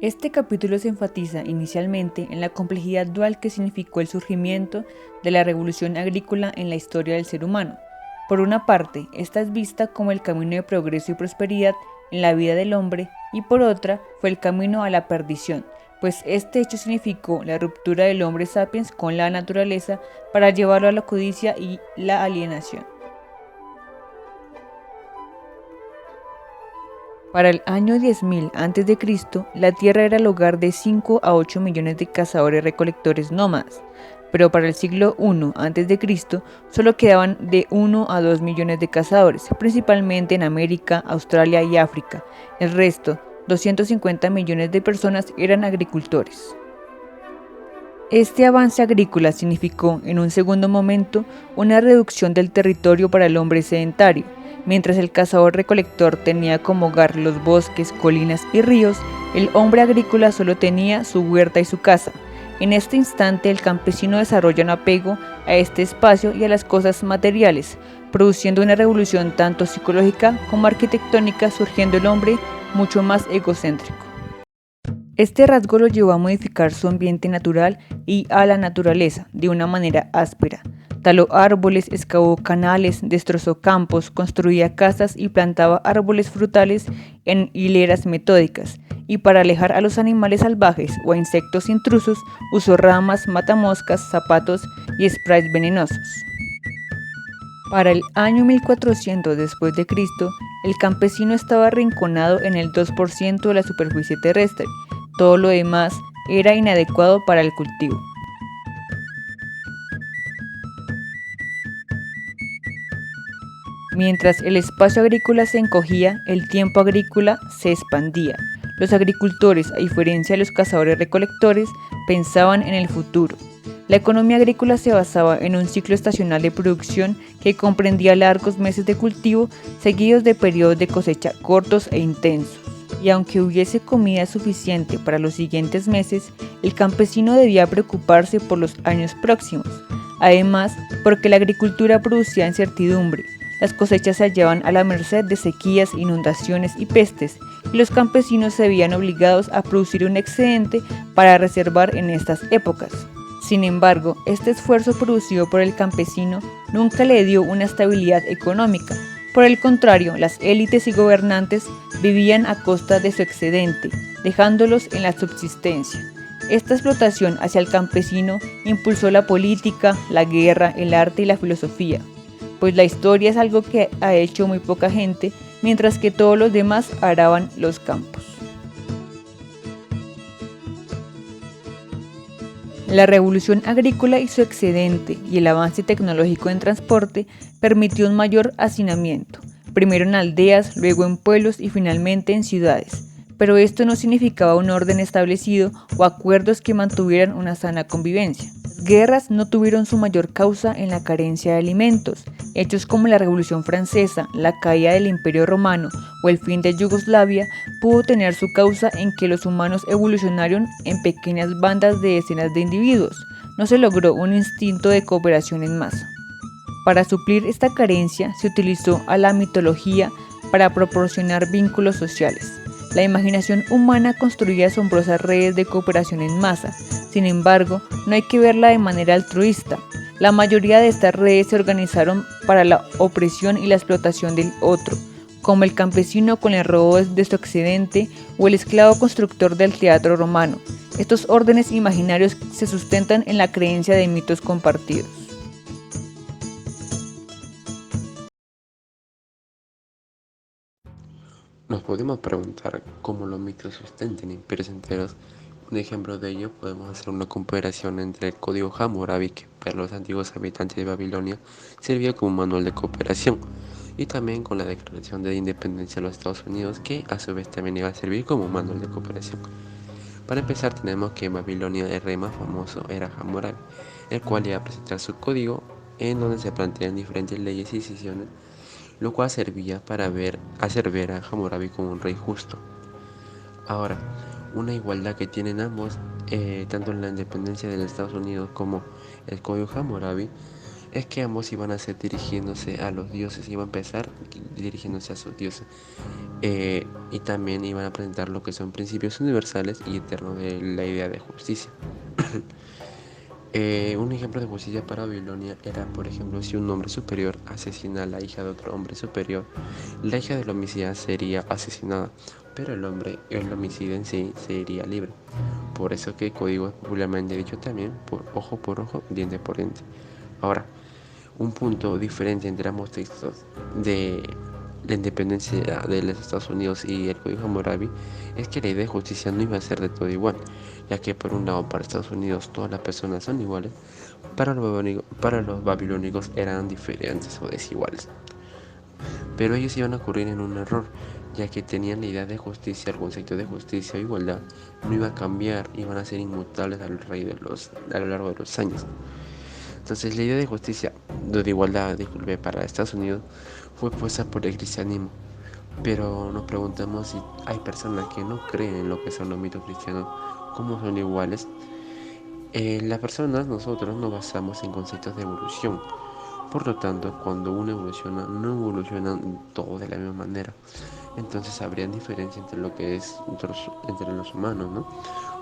Este capítulo se enfatiza inicialmente en la complejidad dual que significó el surgimiento de la revolución agrícola en la historia del ser humano. Por una parte, esta es vista como el camino de progreso y prosperidad en la vida del hombre, y por otra, fue el camino a la perdición, pues este hecho significó la ruptura del hombre sapiens con la naturaleza para llevarlo a la codicia y la alienación. Para el año 10.000 a.C., la Tierra era el hogar de 5 a 8 millones de cazadores-recolectores nómadas, pero para el siglo I a.C. solo quedaban de 1 a 2 millones de cazadores, principalmente en América, Australia y África. El resto, 250 millones de personas, eran agricultores. Este avance agrícola significó, en un segundo momento, una reducción del territorio para el hombre sedentario. Mientras el cazador-recolector tenía como hogar los bosques, colinas y ríos, el hombre agrícola solo tenía su huerta y su casa. En este instante, el campesino desarrolla un apego a este espacio y a las cosas materiales, produciendo una revolución tanto psicológica como arquitectónica, surgiendo el hombre mucho más egocéntrico. Este rasgo lo llevó a modificar su ambiente natural y a la naturaleza de una manera áspera. Taló árboles, excavó canales, destrozó campos, construía casas y plantaba árboles frutales en hileras metódicas. Y para alejar a los animales salvajes o a insectos intrusos, usó ramas, matamoscas, zapatos y sprays venenosos. Para el año 1400 después de Cristo, el campesino estaba arrinconado en el 2% de la superficie terrestre. Todo lo demás era inadecuado para el cultivo. Mientras el espacio agrícola se encogía, el tiempo agrícola se expandía. Los agricultores, a diferencia de los cazadores-recolectores, pensaban en el futuro. La economía agrícola se basaba en un ciclo estacional de producción que comprendía largos meses de cultivo seguidos de periodos de cosecha cortos e intensos. Y aunque hubiese comida suficiente para los siguientes meses, el campesino debía preocuparse por los años próximos. Además, porque la agricultura producía incertidumbre, las cosechas se hallaban a la merced de sequías, inundaciones y pestes, y los campesinos se veían obligados a producir un excedente para reservar en estas épocas. Sin embargo, este esfuerzo producido por el campesino nunca le dio una estabilidad económica. Por el contrario, las élites y gobernantes vivían a costa de su excedente, dejándolos en la subsistencia. Esta explotación hacia el campesino impulsó la política, la guerra, el arte y la filosofía, pues la historia es algo que ha hecho muy poca gente, mientras que todos los demás araban los campos. La revolución agrícola y su excedente y el avance tecnológico en transporte permitió un mayor hacinamiento, primero en aldeas, luego en pueblos y finalmente en ciudades. Pero esto no significaba un orden establecido o acuerdos que mantuvieran una sana convivencia. Las guerras no tuvieron su mayor causa en la carencia de alimentos. Hechos como la Revolución Francesa, la caída del Imperio Romano o el fin de Yugoslavia pudo tener su causa en que los humanos evolucionaron en pequeñas bandas de decenas de individuos. No se logró un instinto de cooperación en masa. Para suplir esta carencia se utilizó a la mitología para proporcionar vínculos sociales. La imaginación humana construía asombrosas redes de cooperación en masa. Sin embargo, no hay que verla de manera altruista. La mayoría de estas redes se organizaron para la opresión y la explotación del otro, como el campesino con el robo de su excedente o el esclavo constructor del teatro romano. Estos órdenes imaginarios se sustentan en la creencia de mitos compartidos. Nos podemos preguntar cómo los mitos sustentan imperios enteros. Un ejemplo de ello podemos hacer una comparación entre el código Hammurabi, que para los antiguos habitantes de Babilonia servía como manual de cooperación, y también con la Declaración de Independencia de los Estados Unidos, que a su vez también iba a servir como manual de cooperación. Para empezar, tenemos que en Babilonia el rey más famoso era Hammurabi, el cual iba a presentar su código en donde se plantean diferentes leyes y decisiones, lo cual servía para hacer ver a Hammurabi como un rey justo. Ahora, una igualdad que tienen ambos, tanto en la independencia de los Estados Unidos como el código Hammurabi, es que ambos iban a ser dirigiéndose a los dioses, iban a empezar dirigiéndose a sus dioses. Y también iban a presentar lo que son principios universales y eternos de la idea de justicia. Un ejemplo de justicia para Babilonia era, por ejemplo, si un hombre superior asesina a la hija de otro hombre superior, la hija del homicida sería asesinada, pero el homicida en sí sería libre. Por eso que el código es popularmente dicho también por ojo, diente por diente. Ahora, un punto diferente entre ambos textos de la independencia de los Estados Unidos y el Código Hammurabi es que la idea de justicia no iba a ser de todo igual, ya que por un lado para Estados Unidos todas las personas son iguales, para los babilónicos eran diferentes o desiguales. Pero ellos iban a ocurrir en un error, ya que tenían la idea de justicia, el concepto de justicia o igualdad no iba a cambiar, iban a ser inmutables a lo largo de los años. Entonces la idea de justicia, de igualdad, para Estados Unidos fue puesta por el cristianismo. Pero nos preguntamos si hay personas que no creen en lo que son los mitos cristianos, cómo son iguales. Las personas, nosotros, nos basamos en conceptos de evolución. Por lo tanto, cuando uno evoluciona, no evolucionan todos de la misma manera. Entonces habría diferencia entre lo que es entre los humanos, ¿no?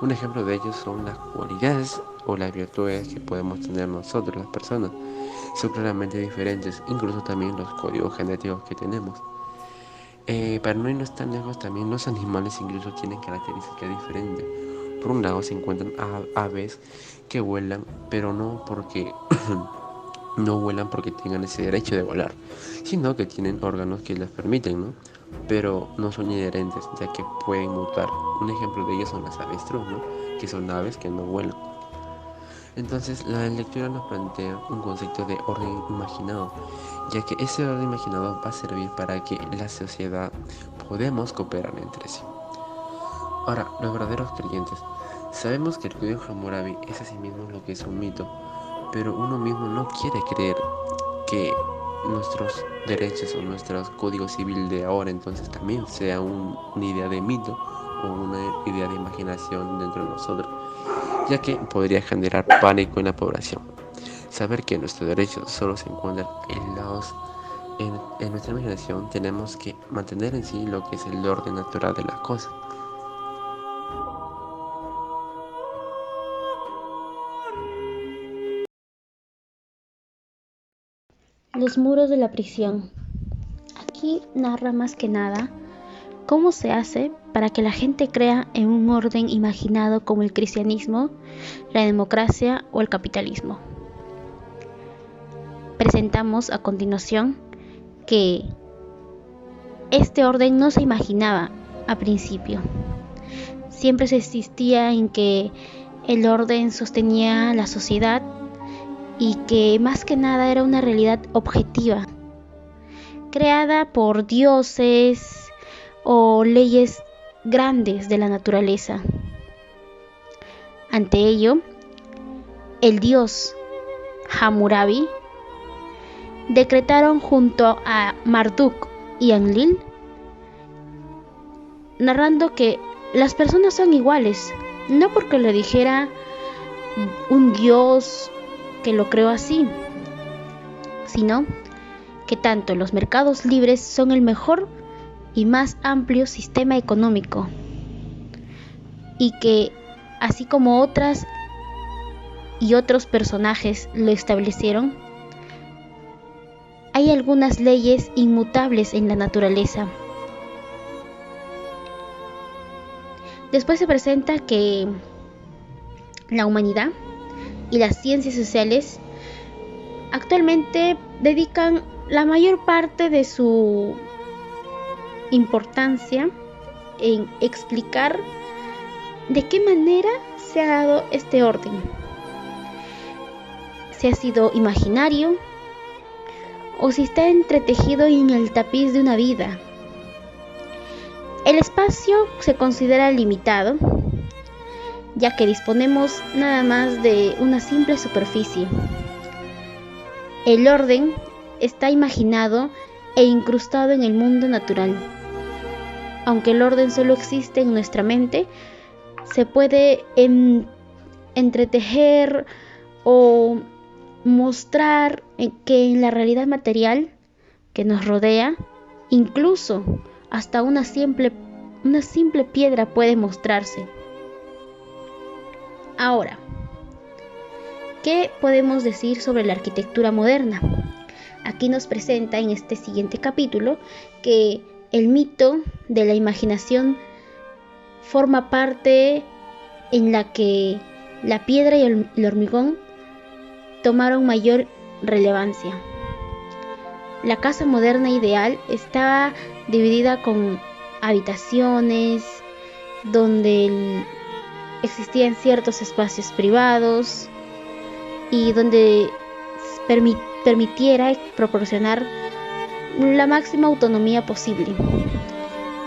Un ejemplo de ello son las cualidades o las virtudes que podemos tener nosotros, las personas. Son claramente diferentes, incluso también los códigos genéticos que tenemos. Para no irnos tan lejos, también los animales incluso tienen características diferentes. Por un lado se encuentran aves que vuelan, pero no porque no vuelan porque tengan ese derecho de volar, sino que tienen órganos que les permiten, ¿no? Pero no son inherentes, ya que pueden mutar. Un ejemplo de ellos son las avestruz, ¿no? Que son aves que no vuelan. Entonces, la lectura nos plantea un concepto de orden imaginado, ya que ese orden imaginado va a servir para que la sociedad podamos cooperar entre sí. Ahora, los verdaderos creyentes. Sabemos que el Código Hammurabi es asimismo lo que es un mito, pero uno mismo no quiere creer que nuestros derechos o nuestro código civil de ahora entonces también sea una idea de mito o una idea de imaginación dentro de nosotros, ya que podría generar pánico en la población. Saber que nuestros derechos solo se encuentran en nuestra imaginación, tenemos que mantener en sí lo que es el orden natural de las cosas. Los muros de la prisión. Aquí narra más que nada cómo se hace para que la gente crea en un orden imaginado como el cristianismo, la democracia o el capitalismo. Presentamos a continuación que este orden no se imaginaba a principio. Siempre se insistía en que el orden sostenía la sociedad y que más que nada era una realidad objetiva, creada por dioses o leyes grandes de la naturaleza. Ante ello, el dios Hammurabi decretaron junto a Marduk y Enlil, narrando que las personas son iguales, no porque lo dijera un dios que lo creó así, sino que tanto los mercados libres son el mejor y más amplio sistema económico, y que así como otras y otros personajes lo establecieron, hay algunas leyes inmutables en la naturaleza. Después se presenta que la humanidad y las ciencias sociales actualmente dedican la mayor parte de su importancia en explicar de qué manera se ha dado este orden. Si ha sido imaginario o si está entretejido en el tapiz de una vida. El espacio se considera limitado, ya que disponemos nada más de una simple superficie. El orden está imaginado e incrustado en el mundo natural. Aunque el orden solo existe en nuestra mente, se puede entretejer o mostrar que en la realidad material que nos rodea, incluso hasta una simple piedra puede mostrarse. Ahora, ¿qué podemos decir sobre la arquitectura moderna? Aquí nos presenta en este siguiente capítulo que el mito de la imaginación forma parte en la que la piedra y el hormigón tomaron mayor relevancia. La casa moderna ideal estaba dividida con habitaciones donde existían ciertos espacios privados y donde permitiera proporcionar la máxima autonomía posible.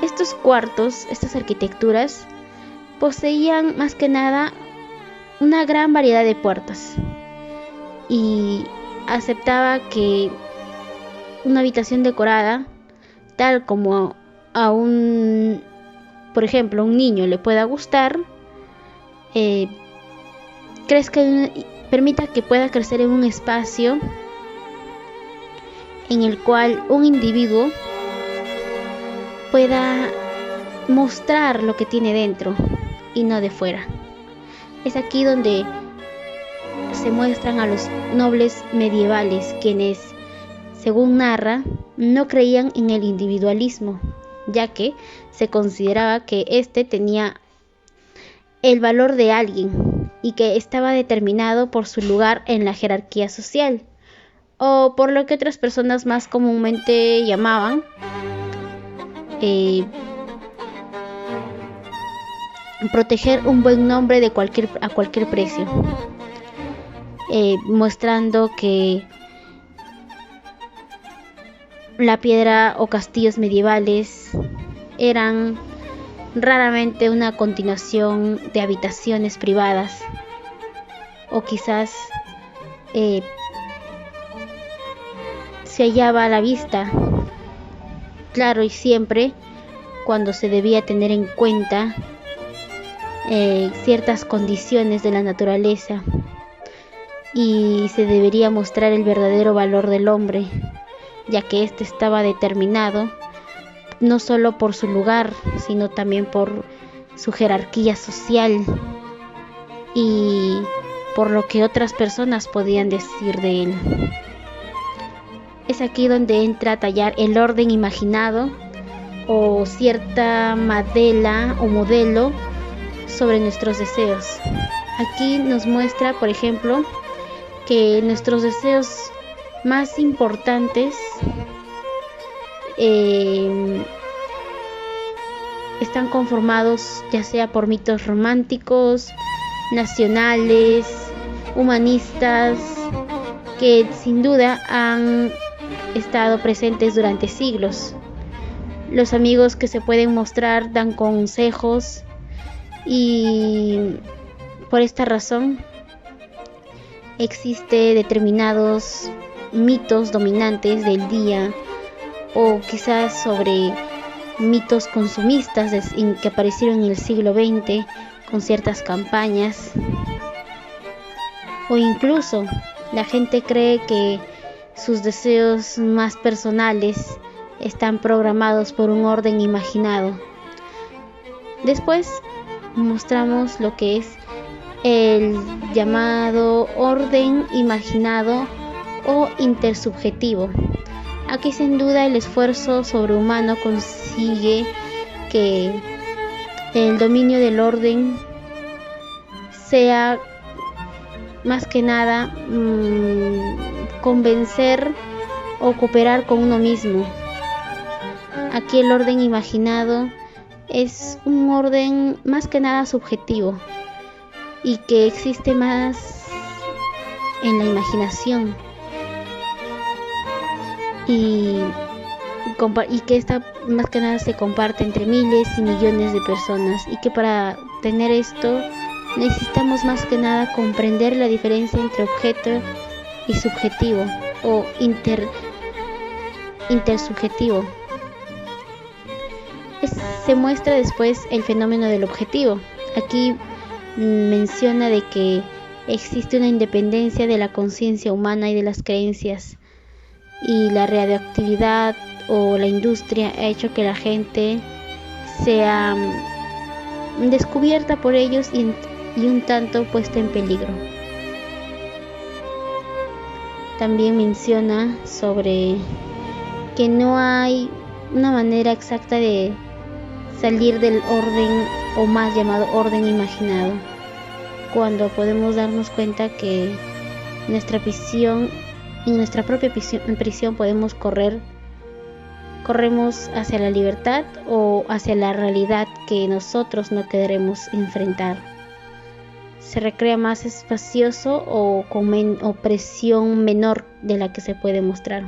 Estos cuartos, estas arquitecturas, poseían más que nada una gran variedad de puertas y aceptaba que una habitación decorada, tal como a por ejemplo, un niño le pueda gustar, permita que pueda crecer en un espacio en el cual un individuo pueda mostrar lo que tiene dentro y no de fuera. Es aquí donde se muestran a los nobles medievales, quienes, según narra, no creían en el individualismo, ya que se consideraba que éste tenía el valor de alguien y que estaba determinado por su lugar en la jerarquía social, o por lo que otras personas más comúnmente llamaban proteger un buen nombre a cualquier precio, mostrando que la piedra o castillos medievales eran raramente una continuación de habitaciones privadas, o quizás se hallaba a la vista, claro, y siempre cuando se debía tener en cuenta ciertas condiciones de la naturaleza y se debería mostrar el verdadero valor del hombre, ya que éste estaba determinado no solo por su lugar, sino también por su jerarquía social y por lo que otras personas podían decir de él. Es aquí donde entra a tallar el orden imaginado o cierta modela o modelo sobre nuestros deseos. Aquí nos muestra, por ejemplo, que nuestros deseos más importantes están conformados ya sea por mitos románticos, nacionales, humanistas, que sin duda han estado presentes durante siglos. Los amigos que se pueden mostrar dan consejos y por esta razón existe determinados mitos dominantes del día, o quizás sobre mitos consumistas que aparecieron en el siglo XX con ciertas campañas, o incluso la gente cree que sus deseos más personales están programados por un orden imaginado. Después mostramos lo que es el llamado orden imaginado o intersubjetivo. Aquí sin duda el esfuerzo sobrehumano consigue que el dominio del orden sea más que nada convencer o cooperar con uno mismo. Aquí el orden imaginado es un orden más que nada subjetivo y que existe más en la imaginación y que esta más que nada se comparte entre miles y millones de personas, y que para tener esto necesitamos más que nada comprender la diferencia entre objeto y subjetivo o intersubjetivo. Se muestra después el fenómeno del objetivo. Aquí menciona de que existe una independencia de la conciencia humana y de las creencias, y la radioactividad o la industria ha hecho que la gente sea descubierta por ellos y un tanto puesta en peligro. También menciona sobre que no hay una manera exacta de salir del orden o más llamado orden imaginado, cuando podemos darnos cuenta que en nuestra propia prisión corremos hacia la libertad o hacia la realidad que nosotros no queremos enfrentar. Se recrea más espacioso o con presión menor de la que se puede mostrar.